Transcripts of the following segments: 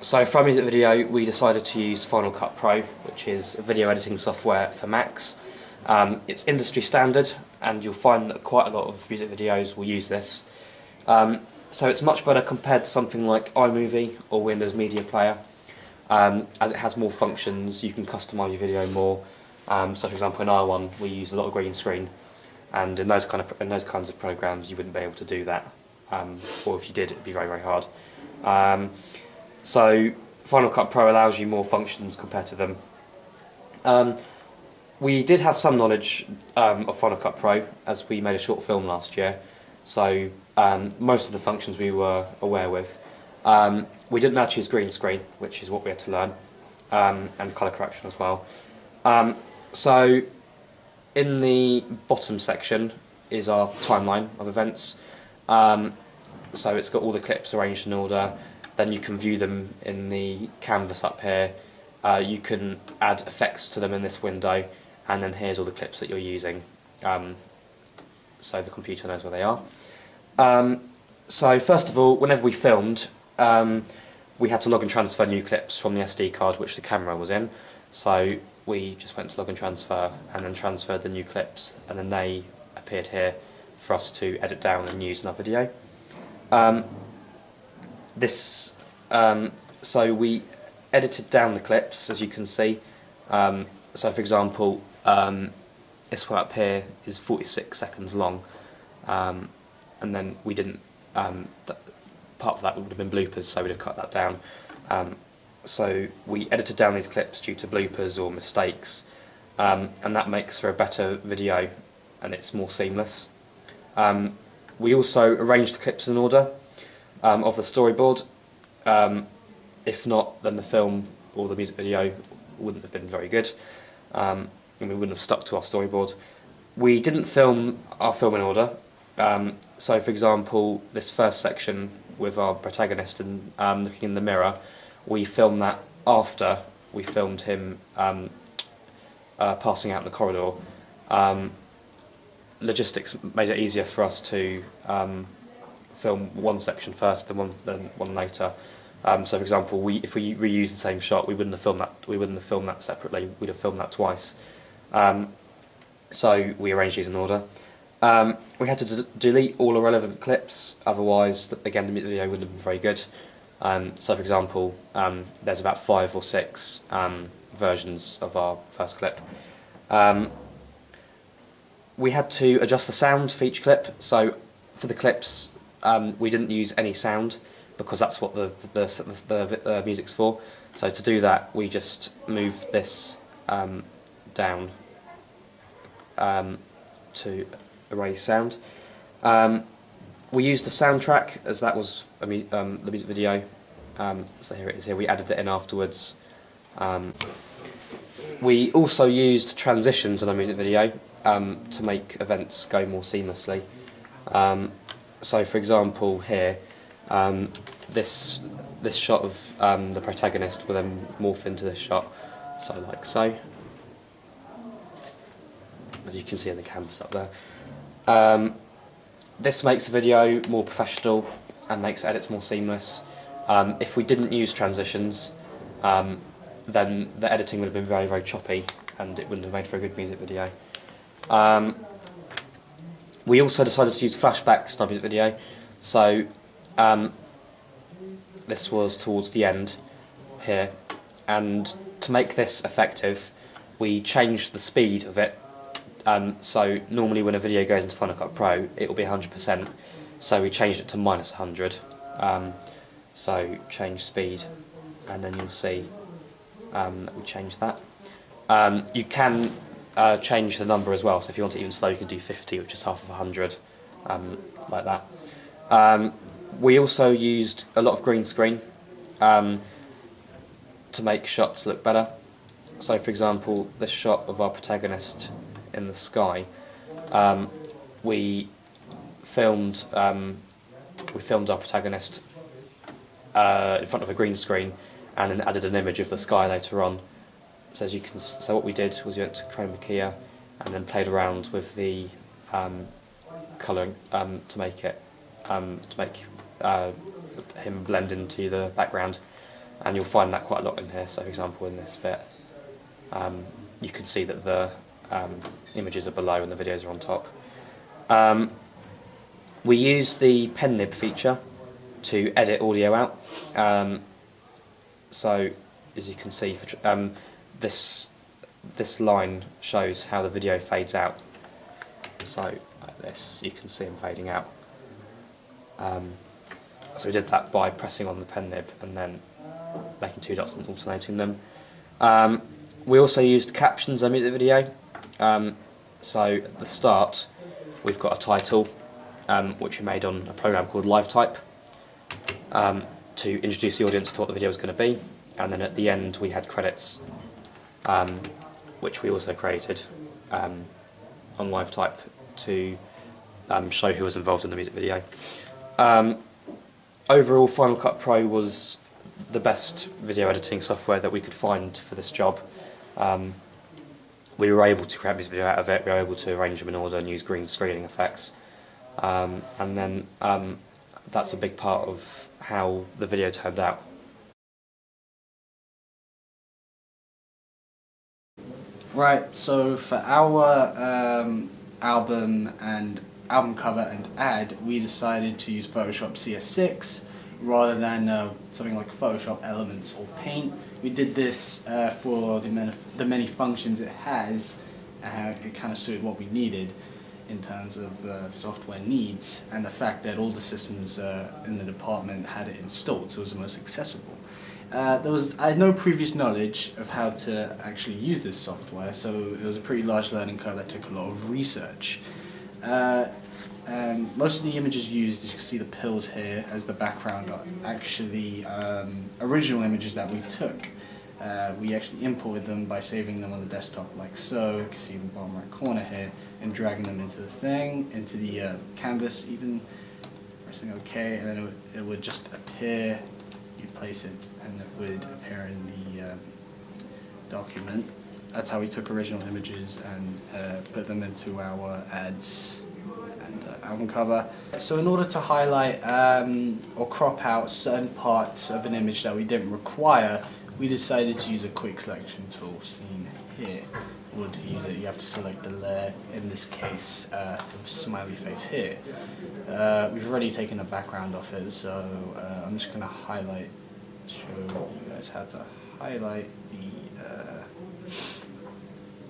So for our music video, we decided to use Final Cut Pro, which is a video editing software for Macs. It's industry standard, and you'll find that quite a lot of music videos will use this. So it's much better compared to something like iMovie or Windows Media Player, as it has more functions. You can customise your video more. So for example, in R1 we use a lot of green screen, and in those kinds of programs you wouldn't be able to do that, or if you did, it'd be very, very hard. So Final Cut Pro allows you more functions compared to them. We did have some knowledge of Final Cut Pro as we made a short film last year, so most of the functions we were aware with. We didn't know how to use green screen, which is what we had to learn, and colour correction as well. So in the bottom section is our timeline of events. So it's got all the clips arranged in order. Then you can view them in the canvas up here. You can add effects to them in this window, and then here's all the clips that you're using, so the computer knows where they are. So first of all, whenever we filmed, we had to log and transfer new clips from the SD card which the camera was in. So we just went to log and transfer, and then transferred the new clips, and then they appeared here for us to edit down and use in our video. So we edited down the clips, as you can see. So for example, this one up here is 46 seconds long, and then we didn't, part of that would have been bloopers, so we'd have cut that down. So we edited down these clips due to bloopers or mistakes, and that makes for a better video, and it's more seamless. We also arranged the clips in order of the storyboard. If not, then the film or the music video wouldn't have been very good, and we wouldn't have stuck to our storyboard. We didn't film our film in order. So for example, this first section with our protagonist and looking in the mirror, we filmed that after we filmed him passing out in the corridor. Logistics made it easier for us to film one section first, then one later. So, for example, if we reused the same shot, we wouldn't have filmed that. We wouldn't have filmed that separately. We'd have filmed that twice. So we arranged these in order. We had to delete all irrelevant clips, otherwise, again, the video wouldn't have been very good. So, for example, there's about 5 or 6 versions of our first clip. We had to adjust the sound for each clip. So, for the clips, we didn't use any sound, because that's what the music's for. So to do that, we just moved this down to erase sound. We used the soundtrack, as that was the music video. So here it is. Here we added it in afterwards. We also used transitions in our music video to make events go more seamlessly. So for example, here. This shot of the protagonist will then morph into this shot, so like so, as you can see in the canvas up there. This makes the video more professional and makes edits more seamless. If we didn't use transitions, then the editing would have been very, very choppy, and it wouldn't have made for a good music video. We also decided to use flashbacks in our music video, so this was towards the end here, and to make this effective we changed the speed of it. So normally when a video goes into Final Cut Pro it will be 100%, so we changed it to -100. So change speed, and then you'll see that we changed that. You can change the number as well, so if you want it even slow you can do 50, which is half of 100, like that. We also used a lot of green screen to make shots look better. So for example, this shot of our protagonist in the sky, we filmed our protagonist in front of a green screen, and then added an image of the sky later on. So as you can, so what we did was we went to Chroma Key and then played around with the colouring to make him blend into the background. and you'll find that quite a lot in here. So for example in this bit, you can see that the images are below and the videos are on top. We use the pen nib feature to edit audio out. So as you can see, this line shows how the video fades out. So like this, you can see them fading out. So we did that by pressing on the pen nib and then making 2 dots and alternating them. We also used captions on the music video. So at the start, we've got a title, which we made on a program called LiveType, to introduce the audience to what the video was going to be. And then at the end, we had credits, which we also created on LiveType to show who was involved in the music video. Overall, Final Cut Pro was the best video editing software that we could find for this job. We were able to create this video out of it, we were able to arrange them in order and use green screening effects. And then that's a big part of how the video turned out. Right, so for our album cover and ad, we decided to use Photoshop CS6 rather than something like Photoshop Elements or Paint. We did this for the many functions it has, and it kind of suited what we needed in terms of software needs, and the fact that all the systems in the department had it installed, so it was the most accessible. I had no previous knowledge of how to actually use this software, so it was a pretty large learning curve that took a lot of research. Most of the images used, as you can see the pills here as the background, are actually original images that we took. We actually imported them by saving them on the desktop like so. You can see in the bottom right corner here, and dragging them into the thing, into the canvas even, pressing OK, and then it would just appear. You place it and it would appear in the document. That's how we took original images and put them into our ads and album cover. So in order to highlight or crop out certain parts of an image that we didn't require, we decided to use a quick selection tool seen here. In order to use it, you have to select the layer, in this case the smiley face here. We've already taken the background off it, so I'm just going to show you guys how to highlight the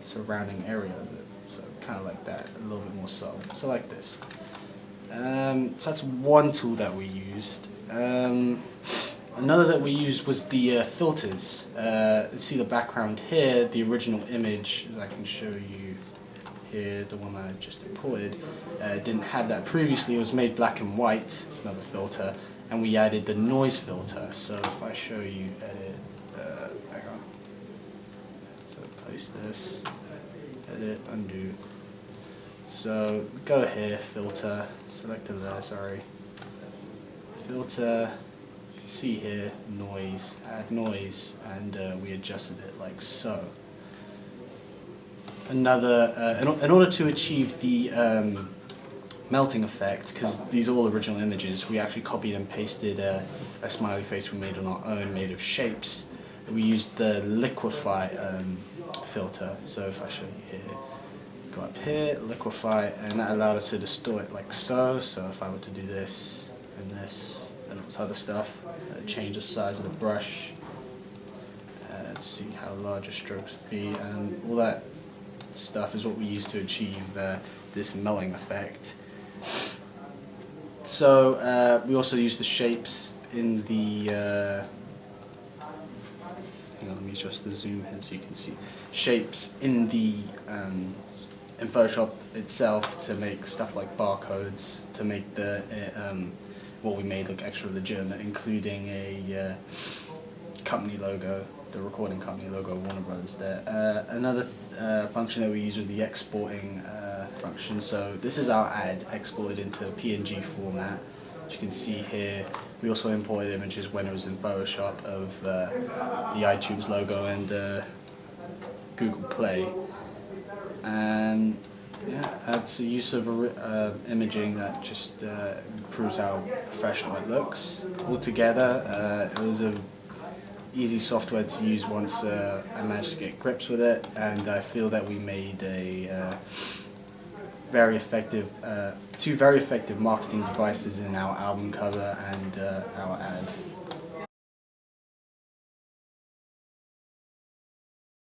surrounding area of it. So kind of like that, a little bit more subtle. So like this. So that's one tool that we used. Another that we used was the filters. See the background here, the original image, as I can show you here, the one I just imported, didn't have that previously. It was made black and white. It's another filter. And we added the noise filter. So if I show you edit, hang on. So place this, edit, undo. So go here, filter, select the layer, sorry. Filter, you can see here, noise, add noise, and we adjusted it like so. Another, in order to achieve the melting effect, because these are all original images, we actually copied and pasted a smiley face we made on our own, made of shapes. We used the liquefy filter. So if I show you here, go up here, liquefy, and that allowed us to distort it like so. So if I were to do this and this and all other stuff, change the size of the brush, see how large the strokes would be, and all that stuff is what we use to achieve this melting effect. So we also use the shapes in the hang on, let me adjust the zoom here so you can see shapes in the in Photoshop itself to make stuff like barcodes, to make the what we made look extra legitimate, including a company logo, the recording company logo, Warner Brothers there. Another function that we use was the exporting function. So this is our ad exported into PNG format. As you can see here, we also imported images when it was in Photoshop of the iTunes logo and Google Play. And yeah, that's a use of imaging that just improves how professional it looks. Altogether, it was a easy software to use once I managed to get grips with it, and I feel that we made a very effective, two very effective marketing devices in our album cover and our ad.